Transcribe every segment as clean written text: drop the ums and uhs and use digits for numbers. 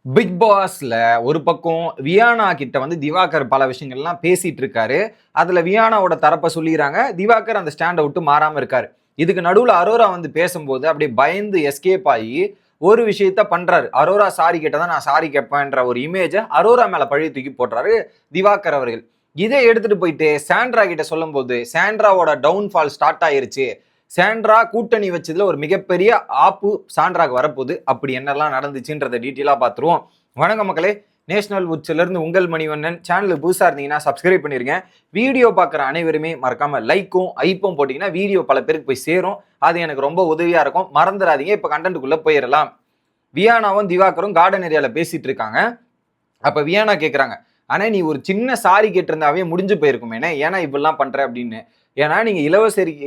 Big பாஸ்ல ஒரு பக்கம் வியானா கிட்ட வந்து திவாகர் பல விஷயங்கள்லாம் பேசிட்டு இருக்காரு. அதுல வியானாவோட தரப்ப சொல்லிறாங்க. திவாகர் அந்த ஸ்டாண்ட விட்டு மாறாம இருக்காரு. இதுக்கு நடுவுல அரோரா வந்து பேசும்போது அப்படியே பயந்து எஸ்கேப் ஆகி ஒரு விஷயத்த பண்றாரு. அரோரா சாரி கேட்டா நான் சாரி கேட்பேன்ற ஒரு இமேஜ அரோரா மேல பழி தூக்கி போடுறாரு திவாகர் அவர்கள். இதை எடுத்துட்டு போயிட்டு சாண்ட்ரா கிட்ட சொல்லும்போது சாண்ட்ராவோட டவுன்ஃபால் ஸ்டார்ட் ஆயிருச்சு. சாண்ட்ரா கூட்டணி வச்சதுல ஒரு மிகப்பெரிய ஆப்பு சாண்ட்ராக்கு வரப்போகுது. அப்படி என்னெல்லாம் நடந்துச்சுன்றத டீட்டெயிலா பார்த்துருவோம். வணக்கம் மக்களே, நேஷனல் உட்ஸ்ல இருந்து உங்கள் மணிவண்ணன். சேனலுக்கு புதுசா இருந்தீங்கன்னா சப்ஸ்கிரைப் பண்ணிருங்க. வீடியோ பார்க்குற அனைவருமே மறக்காம லைக்கும் ஐப்பும் போட்டீங்கன்னா வீடியோ பல பேருக்கு போய் சேரும். அது எனக்கு ரொம்ப உதவியா இருக்கும். மறந்துடாதீங்க. இப்ப கண்டென்ட்டுக்குள்ள போயிடலாம். வியானாவும் திவாகரும் கார்டன் ஏரியால பேசிட்டு இருக்காங்க. அப்ப வியானா கேக்குறாங்க, ஆனா நீ ஒரு சின்ன சாரி கேட்டிருந்தாவே முடிஞ்சு போயிருக்குமேனே, ஏன்னா இப்படிலாம் பண்ற அப்படின்னு. ஏன்னா நீங்க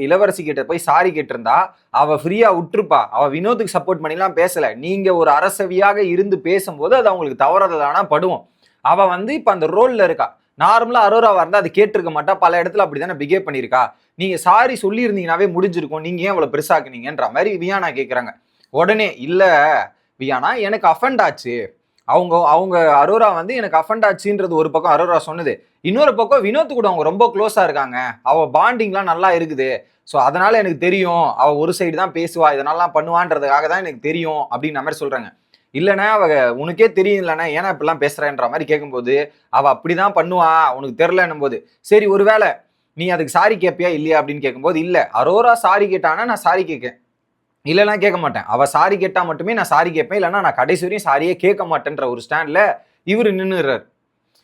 இளவரசி கிட்ட போய் சாரி கேட்டிருந்தா அவ ஃப்ரீயா விட்டுருப்பா. அவ வினோத்துக்கு சப்போர்ட் பண்ணிலாம் பேசல. நீங்க ஒரு அரசவியாக இருந்து பேசும்போது அது அவங்களுக்கு தவறுதலானா படுவோம். அவ வந்து இப்ப அந்த ரோல்ல இருக்கா. நார்மலா அரோராவா இருந்தா அது கேட்டிருக்க மாட்டா. பல இடத்துல அப்படிதானே பிஹேவ் பண்ணிருக்கா. நீங்க சாரி சொல்லி இருந்தீங்கன்னாவே முடிஞ்சிருக்கும். நீங்க ஏன் இவ்வளவு பெருசாக்குனீங்கன்ற மாதிரி வியானா கேக்குறாங்க. உடனே இல்ல வியானா, எனக்கு அஃபண்ட் ஆச்சு. அவங்க அவங்க அரோரா வந்து எனக்கு அஃபண்ட் ஆச்சுன்றது ஒரு பக்கம் அரோரா சொன்னது. இன்னொரு பக்கம் வினோத் கூட அவங்க ரொம்ப க்ளோஸா இருக்காங்க. அவ பாண்டிங்லாம் நல்லா இருக்குது. ஸோ அதனால எனக்கு தெரியும். அவ ஒரு சைடு தான் பேசுவா. இதனாலாம் பண்ணுவான்றதுக்காக தான் எனக்கு தெரியும் அப்படின்ற மாதிரி சொல்றாங்க. இல்லைன்னா அவ உனக்கே தெரியும் இல்லைன்னா ஏன்னா இப்படிலாம் பேசுறேன்ற மாதிரி கேட்கும்போது அவ அப்படிதான் பண்ணுவா உனக்கு தெரிலன்னும் போது சரி ஒருவேளை நீ அதுக்கு சாரி கேட்பியா இல்லையா அப்படின்னு கேட்கும்போது இல்ல அரோரா சாரி கேட்டானா நான் சாரி கேட்கேன். இல்லைன்னா கேட்க மாட்டேன். அவ சாரி கேட்டா மட்டுமே நான் சாரி கேட்பேன். இல்லைன்னா நான் கடைசி வரையும் சாரியே கேட்க மாட்டேன்ற ஒரு ஸ்டாண்ட்ல இவரு நின்னுறாரு.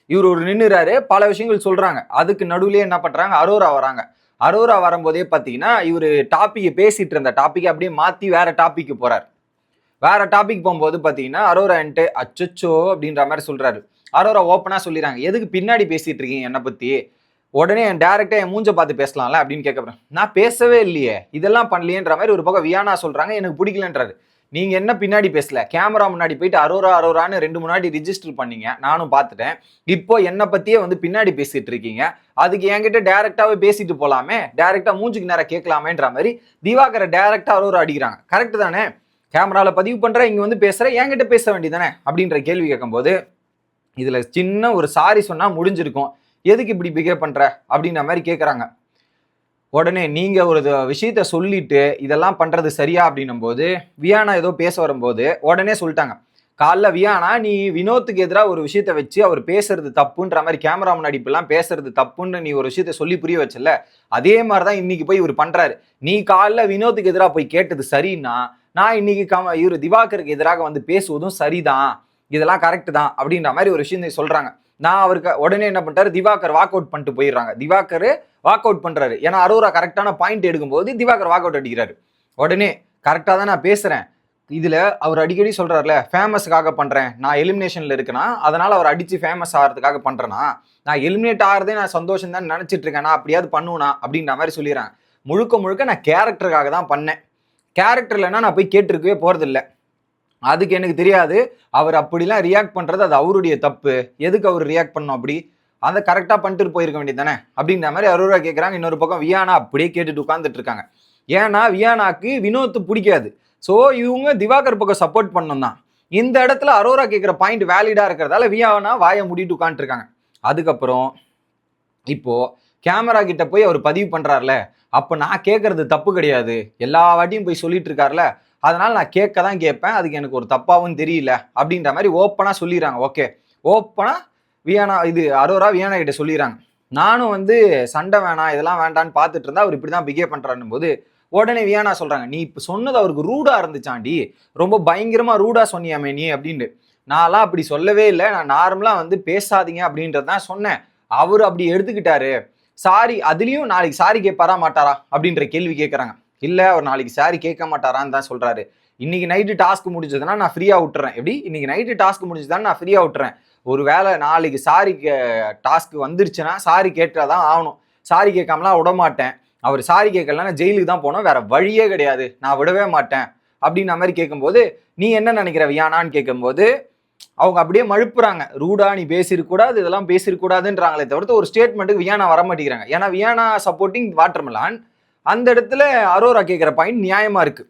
இவர் ஒரு நின்னுறாரு. பல விஷயங்கள் சொல்றாங்க. அதுக்கு நடுவுலயே என்ன பண்றாங்க, அரோரா வராங்க. அரோரா வரும்போதே பாத்தீங்கன்னா இவரு டாபிக் பேசிட்டு இருந்த டாபிக் அப்படியே மாத்தி வேற டாபிக் போறாரு. வேற டாபிக் போகும்போது பாத்தீங்கன்னா அரோரா என்ட்டு அச்சச்சோ அப்படின்ற மாதிரி சொல்றாரு. அரோரா ஓப்பனா சொல்லிடுறாங்க, எதுக்கு பின்னாடி பேசிட்டு இருக்கீங்க என்னை பத்தி? உடனே டைரக்டா என் மூஞ்ச பார்த்து பேசலாம்ல அப்படின்னு கேட்கறேன். நான் பேசவே இல்லையே, இதெல்லாம் பண்ணலையேன்ற மாதிரி ஒரு பக்கம் வியானா சொல்றாங்க. எனக்கு பிடிக்கலன்றாரு. நீங்க என்ன பின்னாடி பேசல, கேமரா முன்னாடி போயிட்டு அரோரா அரோரான்னு 2 முன்னாடி ரிஜிஸ்டர் பண்ணீங்க, நானும் பார்த்துட்டேன். இப்போ என்ன பத்தியே வந்து பின்னாடி பேசிட்டு இருக்கீங்க. அதுக்கு என்கிட்ட டைரக்டாவே பேசிட்டு போலாமே, டைரக்டா மூஞ்சுக்கு நேரம் கேட்கலாமேன்ற மாதிரி திவாகரை டைரக்டா அரோரா அடிக்கிறாங்க. கரெக்ட் தானே? கேமரால பதிவு பண்ற, இங்க வந்து பேசுற, என்கிட்ட பேச வேண்டியதானே அப்படின்ற கேள்வி கேட்கும்போது இதுல சின்ன ஒரு சாரி சொன்னா முடிஞ்சிருக்கும். எதுக்கு இப்படி பிஹேவ் பண்ற அப்படின்ற மாதிரி கேட்கறாங்க. உடனே நீங்க ஒரு விஷயத்த சொல்லிட்டு இதெல்லாம் பண்றது சரியா அப்படின்னும் போது வியானா ஏதோ பேச வரும்போது உடனே சொல்லிட்டாங்க, காலைல வியானா நீ வினோத்துக்கு எதிராக ஒரு விஷயத்த வச்சு அவர் பேசுறது தப்புன்ற மாதிரி கேமரா முன்னாடி இப்பெல்லாம் பேசுறது தப்புன்னு நீ ஒரு விஷயத்த சொல்லி புரிய வச்சல, அதே மாதிரிதான் இன்னைக்கு போய் இவர் பண்றாரு. நீ காலைல வினோத்துக்கு எதிராக போய் கேட்டது சரின்னா நான் இன்னைக்கு இவரு திவாகருக்கு எதிராக வந்து பேசுவதும் சரிதான், இதெல்லாம் கரெக்ட் தான் அப்படின்ற மாதிரி ஒரு விஷயம் சொல்றாங்க. நான் அவருக்கு உடனே என்ன பண்ணிட்டாரு, திவாகர் வாக் அவுட் பண்ணிட்டு போயிடுறாங்க. திவாகர் வாக் அவுட் பண்றாரு. ஏன்னா அரோரா கரெக்டான பாயிண்ட் எடுக்கும்போது திவாகர் வாக் அவுட் அடிக்கிறாரு. உடனே கரெக்டா தான் நான் பேசுறேன். இதுல அவர் அடிக்கடி சொல்றாருல, ஃபேமஸ்க்காக பண்றேன், நான் எலிமினேஷன்ல இருக்கேனா அதனால அவர் அடிச்சு ஃபேமஸ் ஆகிறதுக்காக பண்றேனா, நான் எலிமினேட் ஆகிறதே நான் சந்தோஷம் தான் நினைச்சிட்டு இருக்கேன், நான் அப்படியாவது பண்ணுவேனா அப்படின்ற மாதிரி சொல்லிடுறாங்க. முழுக்க முழுக்க நான் கேரக்டருக்காக தான் பண்ணேன். கேரக்டர் இல்லைன்னா நான் போய் கேட்டிருக்கவே போறது இல்லை. அதுக்கு எனக்கு தெரியாது. அவர் அப்படிலாம் ரியாக்ட் பண்றது அது அவருடைய தப்பு. எதுக்கு அவர் ரியாக்ட் பண்ணணும் அப்படி? அதை கரெக்டா பண்ணிட்டு போயிருக்க வேண்டியது தானே அப்படின்ற மாதிரி அரோரா கேட்கறாங்க. இன்னொரு பக்கம் வியானா அப்படியே கேட்டுட்டு உட்கார்ந்துட்டு இருக்காங்க. ஏன்னா வியானாக்கு வினோத் பிடிக்காது. ஸோ இவங்க திவாகர் பக்கம் சப்போர்ட் பண்ணணும் தான். இந்த இடத்துல அரோரா கேட்கிற பாயிண்ட் வேலிடா இருக்கிறதால வியானா வாயை மூடிட்டு உட்காந்துட்டு இருக்காங்க. அதுக்கப்புறம் இப்போ கேமரா கிட்ட போய் அவர் பதிவு பண்றாருல, அப்ப நான் கேட்கறது தப்பு கிடையாது, எல்லா வாட்டியும் போய் சொல்லிட்டு இருக்காருல, அதனால நான் கேட்க தான் கேட்பேன், அதுக்கு எனக்கு ஒரு தப்பாவும் தெரியல அப்படின்ற மாதிரி ஓப்பனா சொல்லிடுறாங்க. ஓகே, ஓப்பனா வியானா அரோரா வியானா கிட்ட சொல்லிடுறாங்க. நானும் வந்து சண்டை வேணாம் இதெல்லாம் வேண்டான்னு பார்த்துட்டு இருந்தா அவர் இப்படிதான் பிஹேவ் பண்றாருன்னும் போது உடனே வியானா சொல்றாங்க, நீ இப்ப சொன்னது அவருக்கு ரூடா இருந்துச்சாண்டி, ரொம்ப பயங்கரமா ரூடா சொன்னியாமே நீ அப்படின்னு. நான்லாம் அப்படி சொல்லவே இல்லை, நான் நார்மலா வந்து பேசாதீங்க அப்படின்றதான் சொன்னேன். அவரு அப்படி எடுத்துக்கிட்டாரு. சாரி, அதுலயும் நாளைக்கு சாரி கேட்பாரா மாட்டாரா அப்படின்ற கேள்வி கேட்கறாங்க. இல்ல அவர் நாளைக்கு சாரி கேட்க மாட்டாரான்னு தான் சொல்றாரு. இன்னைக்கு நைட்டு டாஸ்க் முடிஞ்சதுன்னா நான் ஃப்ரீயா விட்டுறேன். எப்படி இன்னைக்கு நைட்டு டாஸ்க் முடிஞ்சதுன்னா நான் ஃப்ரீயா விட்டுறேன். ஒருவேளை நாளைக்கு சாரி டாஸ்க் வந்துருச்சுன்னா சாரி கேட்டாதான் ஆகணும். சாரி கேட்காமலாம் விட மாட்டேன். அவர் சாரி கேட்கலன்னா ஜெயிலுக்கு தான் போனோம், வேற வழியே கிடையாது, நான் விடவே மாட்டேன் அப்படின்ற மாதிரி கேட்கும்போது நீ என்ன நினைக்கிற வியானான்னு கேட்கும்போது அவங்க அப்படியே மழுப்புறாங்க. ரூடா நீ பேசிருக்கூடாது, இதெல்லாம் பேசிருக்கூடாதுன்றாங்களே தவிர்த்து ஒரு ஸ்டேட்மெண்ட்டுக்கு வியானா வர மாட்டேங்கிறாங்க. ஏன்னா வியானா சப்போர்ட்டிங் வாட்டர்மெலான். அந்த இடத்துல அரோரா கேட்கிற பாயிண்ட் நியாயமா இருக்கு.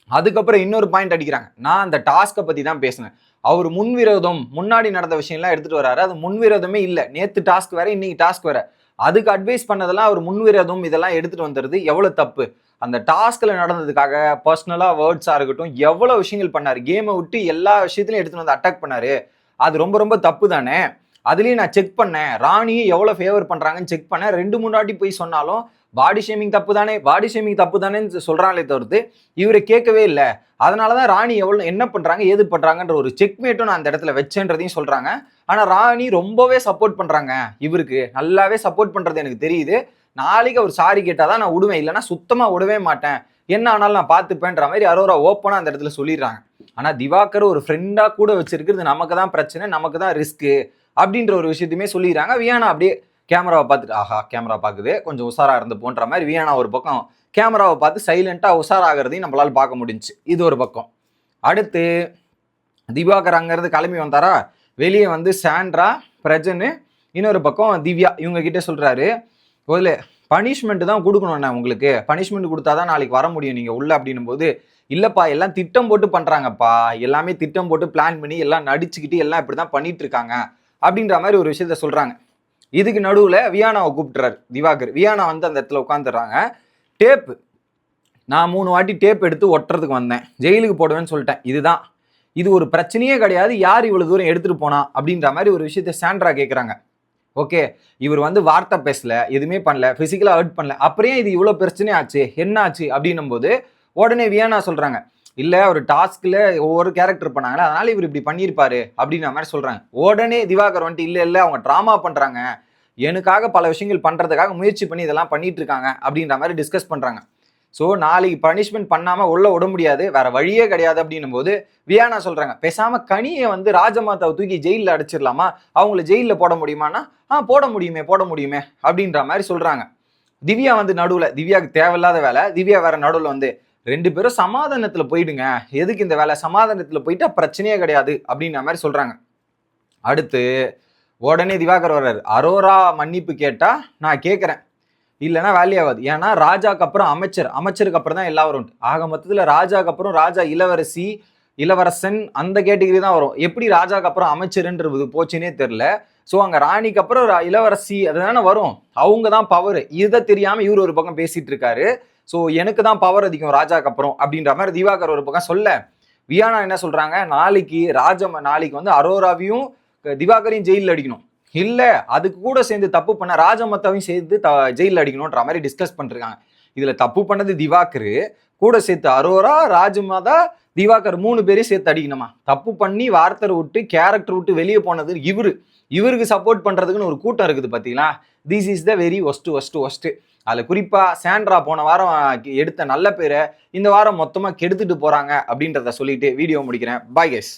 அதுக்கப்புறம் இன்னொரு பாயிண்ட் அடிக்கிறாங்க. நான் அந்த டாஸ்க்கை பத்தி தான் பேசினேன். அவர் முன்விரோதம், முன்னாடி நடந்த விஷயம்லாம் எடுத்துட்டு வராரு. அது முன்விரோதமே இல்ல. நேத்து டாஸ்க் வேற, இன்னைக்கு டாஸ்க் வேற. அதுக்கு அட்வைஸ் பண்ணதெல்லாம் அவர் முன்விரோதம் இதெல்லாம் எடுத்துட்டு வந்துருது எவ்வளவு தப்பு. அந்த டாஸ்க்ல நடந்ததுக்காக பர்சனலா வேர்ட்ஸா இருக்கட்டும் எவ்வளவு விஷயங்கள் பண்ணாரு. கேமை விட்டு எல்லா விஷயத்திலையும் எடுத்துட்டு வந்து அட்டாக் பண்ணாரு. அது ரொம்ப ரொம்ப தப்பு தானே. அதுலயும் நான் செக் பண்ணேன். ராணியும் எவ்வளவு ஃபேவர் பண்றாங்கன்னு செக் பண்ணேன். 2-3 வாட்டி போய் சொன்னாலும் பாடி ஷேமிங் தப்பு தானே, பாடி ஷேமிங் தப்பு தானேன்னு சொல்றாங்களே தவிர்த்து இவரை கேட்கவே இல்லை. அதனாலதான் ராணி எவ்வளவு என்ன பண்றாங்க ஏது பண்றாங்கன்ற ஒரு செக்மேட்டும் நான் அந்த இடத்துல வச்சேன்றதையும் சொல்றாங்க. ஆனா ராணி ரொம்பவே சப்போர்ட் பண்றாங்க. இவருக்கு நல்லாவே சப்போர்ட் பண்றது எனக்கு தெரியுது. நாளைக்கு அவர் சாரி கேட்டாதான் நான் விடுவேன், இல்லைன்னா சுத்தமா விடவே மாட்டேன், என்ன ஆனாலும் நான் பார்த்துப்பேன்ற மாதிரி அரோரா ஓப்பனா அந்த இடத்துல சொல்லிடுறாங்க. ஆனா திவாகர் ஒரு ஃப்ரெண்டா கூட வச்சிருக்கிறது நமக்கு தான் பிரச்சனை, நமக்கு தான் ரிஸ்க் அப்படின்ற ஒரு விஷயத்தையுமே சொல்லிடுறாங்க. வியானா அப்படியே கேமராவை பார்த்துட்டு ஆஹா கேமரா பார்க்குது கொஞ்சம் உஷாரா இருந்து போன்ற மாதிரி வியானா ஒரு பக்கம் கேமராவை பார்த்து சைலண்டா உஷாராகிறதையும் நம்மளால பார்க்க முடிஞ்சு. இது ஒரு பக்கம். அடுத்து திவாகர் அங்கிருந்து கிளம்பி வந்தாரா, வெளியே வந்து சாண்ட்ரா, பிரஜன்னு, இன்னொரு பக்கம் திவ்யா இவங்க கிட்ட சொல்றாரு, முதல்ல பனிஷ்மெண்ட் தான் கொடுக்கணும்ண்ணா, உங்களுக்கு பனிஷ்மெண்ட் கொடுத்தாதான் நாளைக்கு வர முடியும் நீங்க உள்ள அப்படின்னும் போது, இல்லப்பா எல்லாம் திட்டம் போட்டு பண்றாங்கப்பா, எல்லாமே திட்டம் போட்டு பிளான் பண்ணி எல்லாம் நடிச்சுக்கிட்டு எல்லாம் இப்படிதான் பண்ணிட்டு இருக்காங்க அப்படின்ற மாதிரி ஒரு விஷயத்த சொல்றாங்க. இதுக்கு நடுவுல வியானாவை கூப்பிட்டுறாரு திவாகர். வியானா வந்து அந்த இடத்துல உட்காந்துடுறாங்க. டேப்பு நான் 3 வாட்டி டேப் எடுத்து ஒட்டுறதுக்கு வந்தேன், ஜெயிலுக்கு போடுவேன்னு சொல்லிட்டேன், இதுதான், இது ஒரு பிரச்சனையே கிடையாது, யார் இவ்வளவு தூரம் எடுத்துட்டு போனா அப்படின்ற மாதிரி ஒரு விஷயத்த சாண்ட்ரா கேட்குறாங்க. ஓகே, இவர் வந்து வார்த்தை பேசல, எதுவுமே பண்ணல, பிசிக்கலா ஹர்ட் பண்ணல, அப்புறம் இது இவ்வளவு பிரச்சனை ஆச்சு, என்ன ஆச்சு அப்படின்னும் போது உடனே வியானா சொல்றாங்க, இல்ல ஒரு டாஸ்க்ல ஒவ்வொரு கேரக்டர் பண்ணாங்களே அதனால இவர் இப்படி பண்ணியிருப்பாரு அப்படின்ற மாதிரி சொல்றாங்க. உடனே திவாகர் வந்துட்டு இல்ல இல்ல அவங்க டிராமா பண்றாங்க, எனக்காக பல விஷயங்கள் பண்றதுக்காக முயற்சி பண்ணி இதெல்லாம் பண்ணிட்டு இருக்காங்க அப்படின்ற மாதிரி டிஸ்கஸ் பண்றாங்க. ஸோ நாளைக்கு பனிஷ்மெண்ட் பண்ணாம உள்ள விட முடியாது, வேற வழியே கிடையாது அப்படின்னும் போது வியானா சொல்றாங்க, பேசாம கனியை வந்து ராஜமாதாவை தூக்கி ஜெயிலில் அடைச்சிடலாமா, அவங்கள ஜெயிலில் போட முடியுமானா போட முடியுமே அப்படின்ற மாதிரி சொல்றாங்க. திவ்யா வந்து நடுவுல, திவ்யாவுக்கு தேவையில்லாத வேலை, திவ்யா வேற நடுவுல வந்து 2 பேரும் சமாதானத்துல போயிடுங்க, எதுக்கு இந்த வேலை, சமாதானத்துல போயிட்டா பிரச்சனையே கிடையாது அப்படின்ற மாதிரி சொல்றாங்க. அடுத்து உடனே திவாகர் வர்றாரு, அரோரா மன்னிப்பு கேட்டா நான் கேட்கிறேன், இல்லைன்னா வேலையாகாது, ஏன்னா ராஜாக்கு அப்புறம் அமைச்சருக்கு அப்புறம் தான் எல்லாம் வரும். ஆக மொத்தத்துல ராஜாக்கு அப்புறம் ராஜா இளவரசி இளவரசன் அந்த கேட்டகரி தான் வரும். எப்படி ராஜாக்கு அப்புறம் அமைச்சருன்றது போச்சுன்னே தெரியல. ஸோ அங்க ராணிக்கு அப்புறம் இளவரசி அதுதானே வரும், அவங்க தான் பவர். இதை தெரியாம இவர் ஒரு பக்கம் பேசிட்டு இருக்காரு. ஸோ எனக்கு தான் பவர் அதிகம் ராஜாக்கு அப்புறம் அப்படின்ற மாதிரி திவாகர் ஒரு பக்கம் சொல்ல, வியானா என்ன சொல்றாங்க, நாளைக்கு வந்து அரோராவையும் திவாகரையும் ஜெயிலில் அடிக்கணும், இல்ல அதுக்கு கூட சேர்ந்து தப்பு பண்ண ராஜமத்தாவையும் சேர்த்து ஜெயிலில் அடிக்கணும்ன்ற மாதிரி டிஸ்கஸ் பண்ணிருக்காங்க. இதுல தப்பு பண்ணது திவாகர், கூட சேர்த்து அரோரா, ராஜமாதா, திவாகர் 3 பேரையும் சேர்த்து அடிக்கணுமா. தப்பு பண்ணி வார்த்தை விட்டு கேரக்டர் விட்டு வெளியே போனது இவருக்கு சப்போர்ட் பண்றதுக்குன்னு ஒரு கூட்டம் இருக்குது பாத்தீங்களா. This is the very worst. அதுல குறிப்பா சாண்ட்ரா போன வாரம் எடுத்த நல்ல பேரை இந்த வாரம் மொத்தமா கெடுத்துட்டு போறாங்க அப்படின்றத சொல்லிட்டு வீடியோ முடிக்கிறேன். Bye guys.